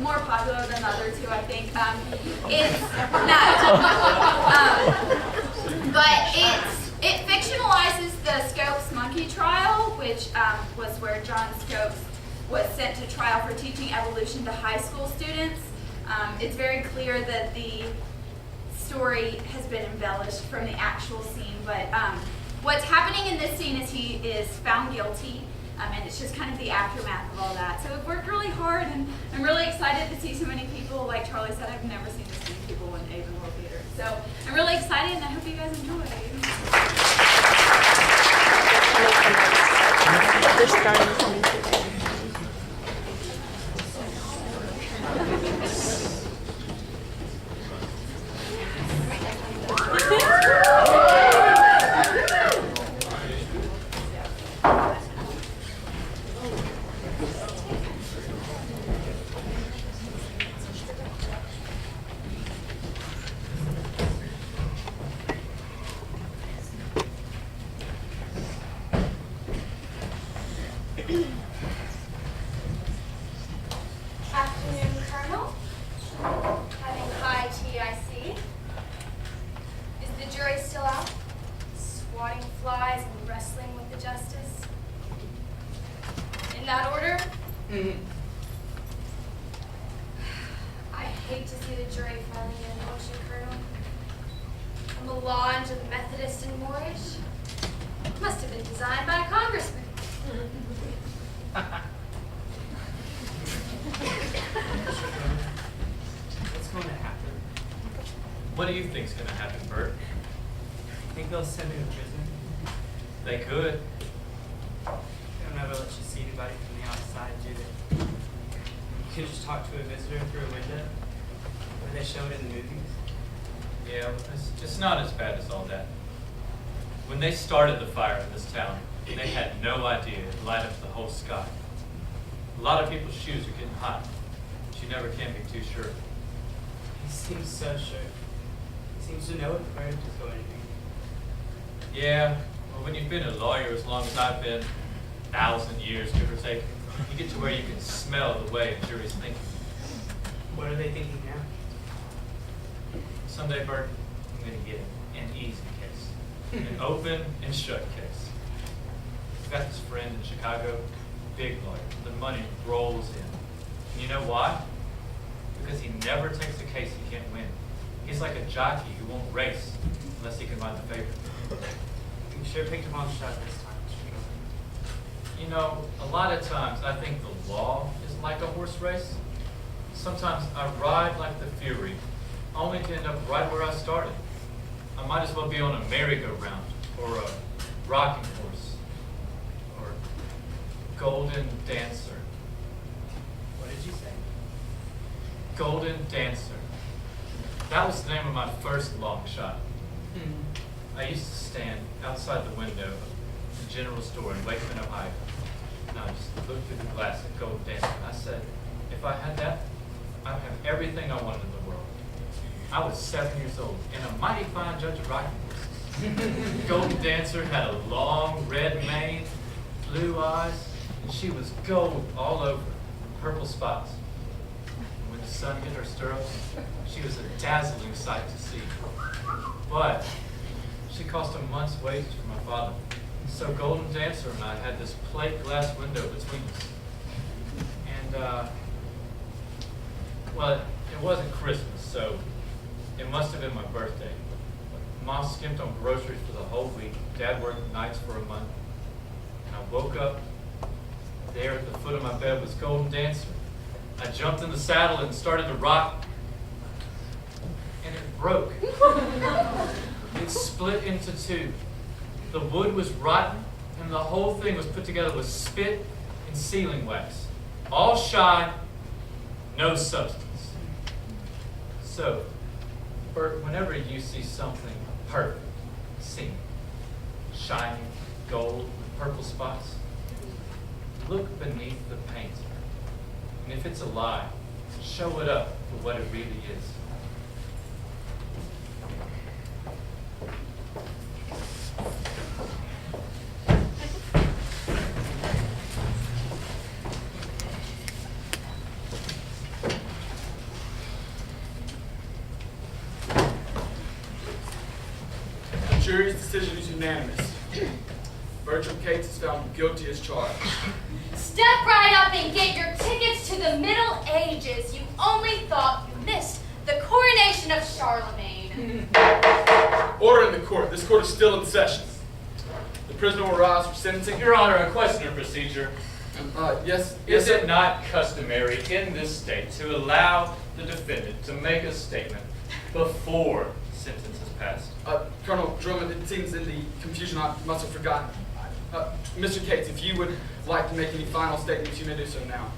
more popular than the other two, I think. It's not, but it fictionalizes the Scopes monkey trial, which was where John Scopes was sent to trial for teaching evolution to high school students. It's very clear that the story has been embellished from the actual scene, but what's happening in this scene is he is found guilty, and it's just kind of the aftermath of all that. So it worked really hard, and I'm really excited to see so many people. Like Charlie said, I've never seen this many people in Avon World Theater. So I'm really excited, and I hope you guys enjoy. They're starting coming today. Afternoon, Colonel. Having high tea, I see. Is the jury still out? Swatting flies and wrestling with the justice? In that order? I hate to see the jury filing in motion, Colonel. A melange of Methodist and Moorish. Must have been designed by a congressman. What's going to happen? What do you think's going to happen, Bert? Think they'll send me to prison? They could. They'll never let you see anybody from the outside, do they? You can just talk to a visitor through a window, or they show it in the movies. Yeah, it's not as bad as all that. When they started the fire in this town, they had no idea it'd light up the whole sky. A lot of people's shoes are getting hot, but you never can be too sure. He seems so sure. He seems to know if the verdict is going to be. Yeah, well, when you've been a lawyer as long as I've been, 1,000 years, give or take, you get to where you can smell the way a jury's thinking. What are they thinking now? Someday, Bert, I'm going to get an easy case. An open and shut case. I've got this friend in Chicago, big lawyer. The money rolls in. And you know why? Because he never takes a case he can't win. He's like a jockey who won't race unless he can find the favorite. You sure picked him on the shot this time, Mr. Gilbert. You know, a lot of times I think the law is like a horse race. Sometimes I ride like the Fury, only to end up right where I started. I might as well be on a merry-go-round, or a rocking horse, or golden dancer. What did you say? Golden Dancer. That was the name of my first long shot. I used to stand outside the window of the general store in Wakeman, Ohio. And I just looked through the glass at Golden Dancer, and I said, if I had that, I'd have everything I wanted in the world. I was 7 years old, and a mighty fine judge of rocking horses. Golden Dancer had a long red mane, blue eyes, and she was gold all over, purple spots. And when the sun hit her stirrups, she was a dazzling sight to see. But she cost a month's wages for my father. So Golden Dancer and I had this plate glass window between us. And, well, it wasn't Christmas, so it must have been my birthday. Mom skimped on groceries for the whole week. Dad worked nights for a month. And I woke up. There at the foot of my bed was Golden Dancer. I jumped in the saddle and started to rock. And it broke. It split into two. The wood was rotten, and the whole thing was put together with spit and sealing wax. All shine, no substance. So, Bert, whenever you see something perfect, seen, shining, gold, with purple spots, look beneath the paint. And if it's a lie, show it up for what it really is. decision is unanimous. Bertram Cates is found guilty as charged. Step right up and get your tickets to the Middle Ages. You only thought you missed the coronation of Charlemagne. Order in the court. This court is still in session. The prisoner will rise for sentencing. Your Honor, a question of procedure. Yes. Is sir. it not customary in this state to allow the defendant to make a statement before sentence is passed? Colonel Drummond, it seems in the confusion I must have forgotten. Mr. Cates, if you would like to make any final statements, you may do so now.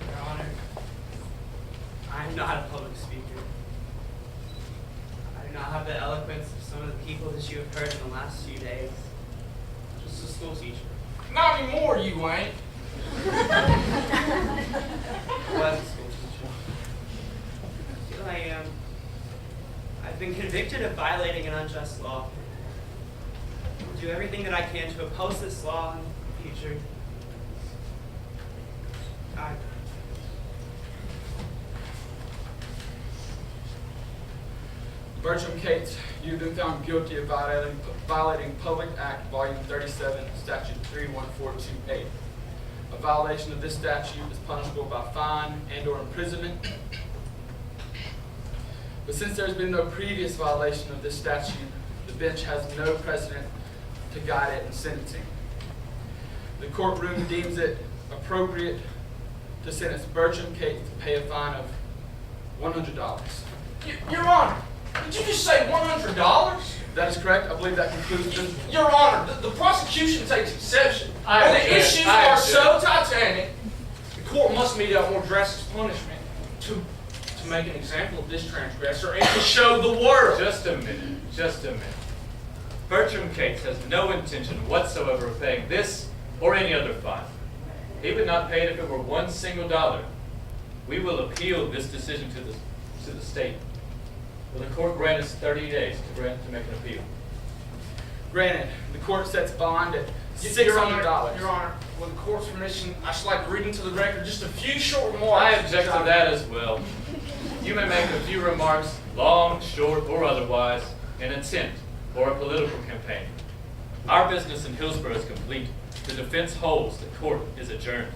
Your Honor, I am not a public speaker. I do not have the eloquence of some of the people that you have heard in the last few days. Just a school teacher. Not anymore, you ain't. I was a school teacher. I feel I am. I've been convicted of violating an unjust law. I'll do everything that I can to oppose this law in the future. Bertram Cates, you've been found guilty of violating Public Act Volume 37, Statute 31428. A violation of this statute is punishable by fine and/or imprisonment. But since there's been no previous violation of this statute, the bench has no precedent to guide it in sentencing. The courtroom deems it appropriate to sentence Bertram Cates to pay a fine of $100. Your Honor, did you just say $100? That is correct. I believe that concludes the... Your Honor, the prosecution takes exception. I When the object. issues I are object. so titanic, the court must mete out more drastic punishment to make an example of this transgressor and to show the world. Just a minute, just a minute. Bertram Cates has no intention whatsoever of paying this or any other fine. He would not pay it if it were $1 single. We will appeal this decision to the state. Will the court grant us 30 days to make an appeal? Granted, the court sets bond at Your Honor, $600. Your Honor, with the court's permission, I'd just like to read into the record just a few short remarks. I object to that as well. You may make a few remarks, long, short, or otherwise, in intent or a political campaign. Our business in Hillsborough is complete. The defense holds. The court is adjourned.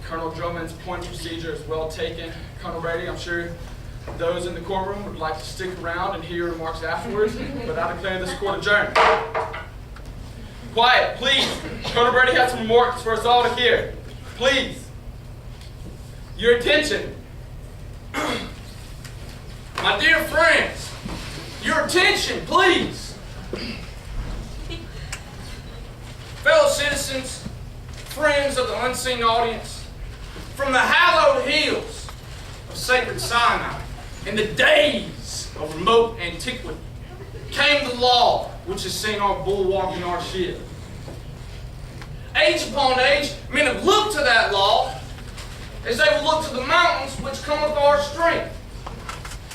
Colonel Drummond's point of procedure is well taken. Colonel Brady, I'm sure those in the courtroom would like to stick around and hear your remarks afterwards, but I declare this court adjourned. Quiet, please. Colonel Brady has some remarks for us all to hear. Please. Your attention. My dear friends, your attention, please. Fellow citizens, friends of the unseen audience, from the hallowed hills of sacred Sinai, in the days of remote antiquity, came the law which is seen on bulwark in our ship. Age upon age, men have looked to that law as they will look to the mountains which cometh our strength.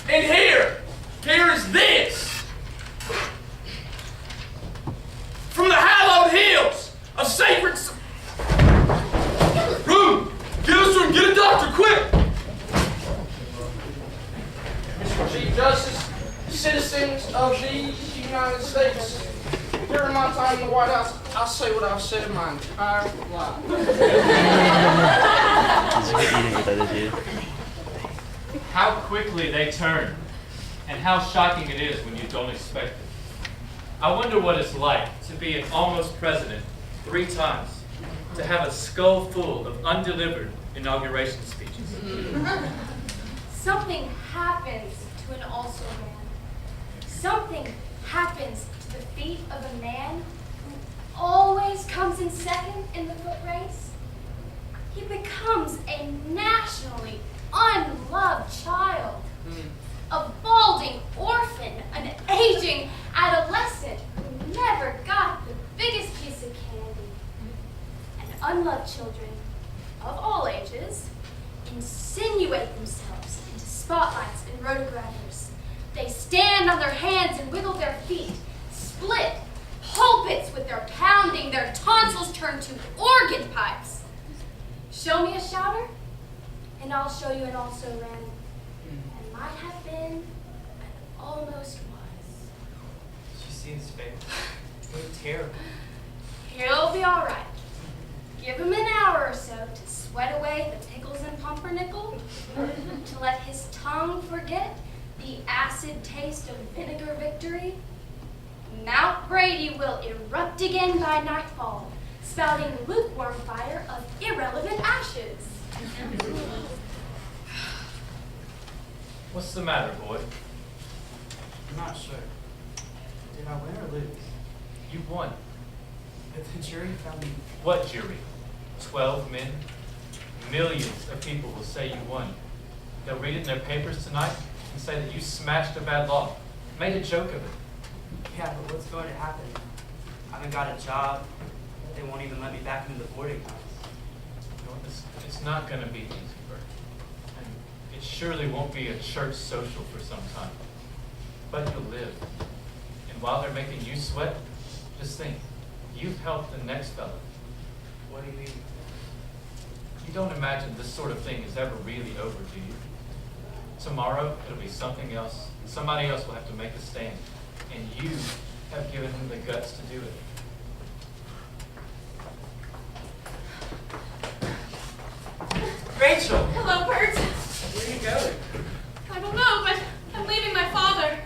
And here is this. From the hallowed hills of sacred... Room! Get us room! Get a doctor, quick! Mr. Chief Justice, citizens of the United States, during my time in the White House, I'll say what I've said in my entire life. How quickly they turn, and how shocking it is when you don't expect it. I wonder what it's like to be an almost president 3 times, to have a skull full of undelivered inauguration speeches. Something happens to an also man. Something happens to the feet of a man who always comes in second in the foot race. He becomes a nationally unloved child, a balding orphan, an aging adolescent who never got the biggest piece of candy. And unloved children of all ages insinuate themselves into spotlights and rotographers. They stand on their hands and wiggle their feet, split pulpits with their pounding, their tonsils turn to organ pipes. Show me a shouter, and I'll show you an also ran, and might have been, and almost was. Did you see his face? It was terrible. He'll be all right. Give him an hour or so to sweat away the pickles and pumpernickel, to let his tongue forget the acid taste of vinegar victory. Mount Brady will erupt again by nightfall, spouting lukewarm fire of irrelevant ashes. What's the matter, boy? I'm not sure. Did I win or lose? You won. But the jury found me. What jury? 12 men? Millions of people will say you won. They'll read it in their papers tonight and say that you smashed a bad law, made a joke of it. Yeah, but what's going to happen? I haven't got a job. They won't even let me back into the boarding house. You know, it's not going to be easy, Bert. And it surely won't be a church social for some time. But you'll live. And while they're making you sweat, just think, you've helped the next fellow. What do you mean? You don't imagine this sort of thing is ever really over, do you? Tomorrow, it'll be something else. Somebody else will have to make a stand. And you have given him the guts to do it. Rachel! Hello, Bert. Where are you going? I don't know, but I'm leaving my father.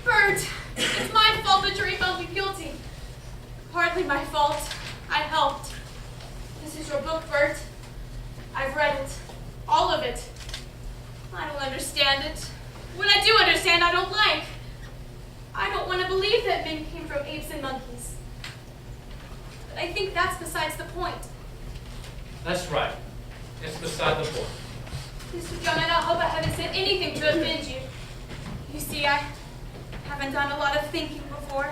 Bert, it's my fault the jury found me guilty. Hardly my fault. I helped. This is your book, Bert. I've read it. All of it. I don't understand it. What I do understand, I don't like. I don't want to believe that men came from apes and monkeys. But I think that's besides the point. That's right. It's beside the point. Mr. Drummond, I hope I haven't said anything to offend you. You see, I haven't done a lot of thinking before.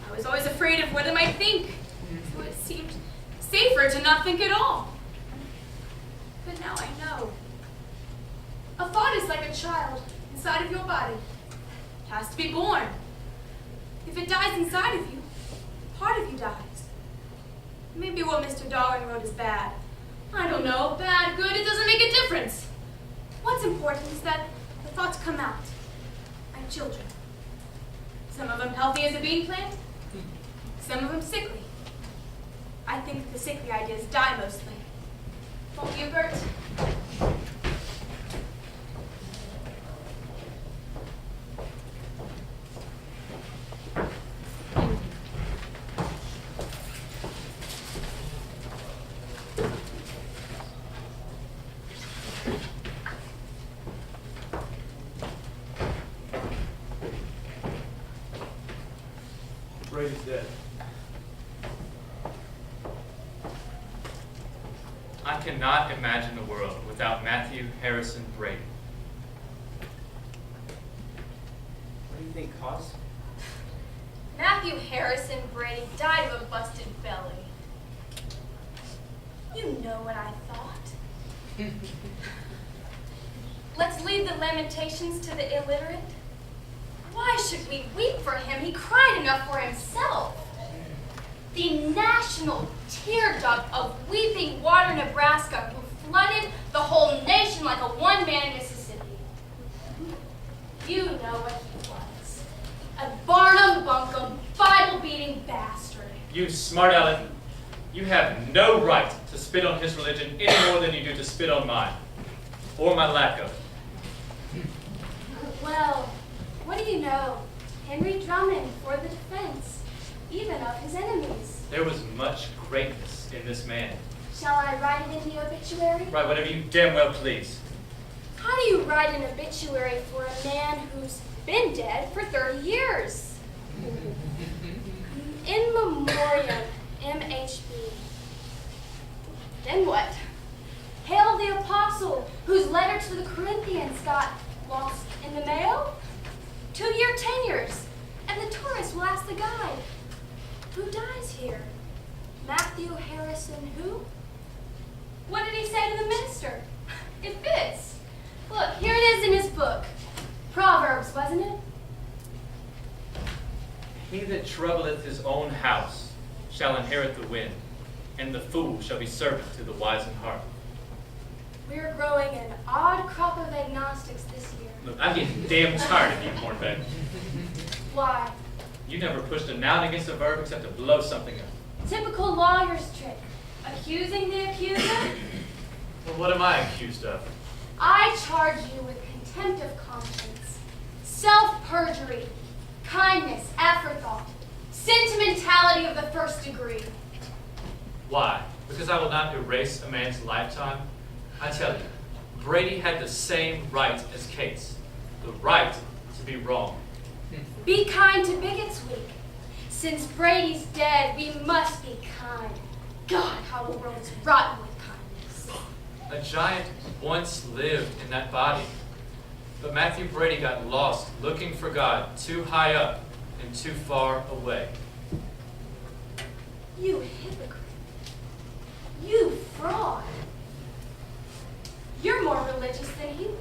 I was always afraid of what I might think, so it seemed safer to not think at all. But now I know. A thought is like a child inside of your body. It has to be born. If it dies inside of you, part of you dies. Maybe what Mr. Darwin wrote is bad. I don't know, bad, good, it doesn't make a difference. What's important is that the thoughts come out, like children. Some of them healthy as a bean plant, some of them sickly. I think the sickly ideas die mostly. Won't you, Bert? Brady's dead. I cannot imagine the world without Matthew Harrison Brady. What do you think caused it? Matthew Harrison Brady died of a busted belly. You know what I thought. Let's leave the lamentations to the illiterate. Why should we weep for him? He cried enough for himself. The national tear duct of weeping water Nebraska who flooded the whole nation like a one-man Mississippi. You know what he was. A Barnum Bunkum, Bible-beating bastard. You smart aleck. You have no right to spit on his religion any more than you do to spit on mine. Or my lack of it. Well, what do you know? Henry Drummond for the defense, even of his enemies. There was much greatness in this man. Shall I write it in the obituary? Write whatever you damn well please. How do you write an obituary for a man who's been dead for 30 years? In memoriam, MHB. Then what? Hail the apostle whose letter to the Corinthians got lost in the mail? 2-year tenures, and the tourist will ask the guide, who dies here? Matthew Harrison who? What did he say to the minister? It fits. Look, here it is in his book. Proverbs, wasn't it? He that troubleth his own house shall inherit the wind, and the fool shall be servant to the wise in heart. We're growing an odd crop of agnostics this year. Look, I'm getting damn tired of you, Hornbeck. Why? You never pushed a noun against a verb except to blow something up. Typical lawyer's trick. Accusing the accuser? Well, what am I accused of? I charge you with contempt of conscience, self-perjury, kindness, afterthought, sentimentality of the first degree. Why? Because I will not erase a man's lifetime? I tell you, Brady had the same right as Cates. The right to be wrong. Be kind to bigots, weak. Since Brady's dead, we must be kind. God, how the world is rotten with kindness. A giant once lived in that body. But Matthew Brady got lost looking for God too high up and too far away. You hypocrite. You fraud. You're more religious than he was.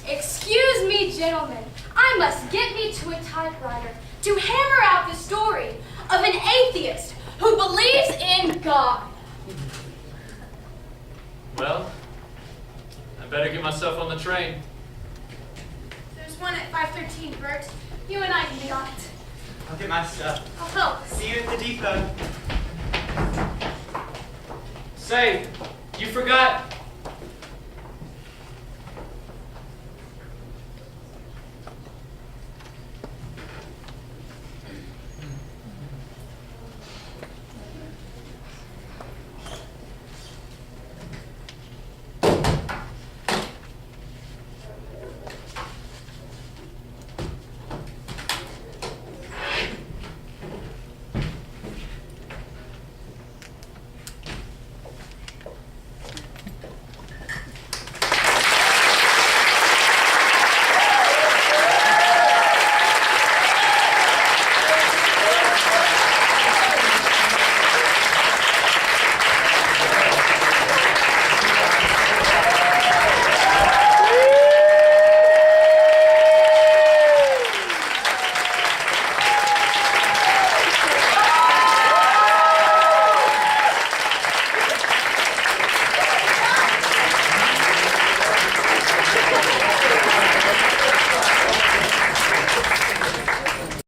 Excuse me, gentlemen. I must get me to a typewriter to hammer out the story of an atheist who believes in God. Well, I better get myself on the train. There's one at 5:13, Bert. You and I can get on it. I'll get my stuff. I'll help. See you at the depot. Say, you forgot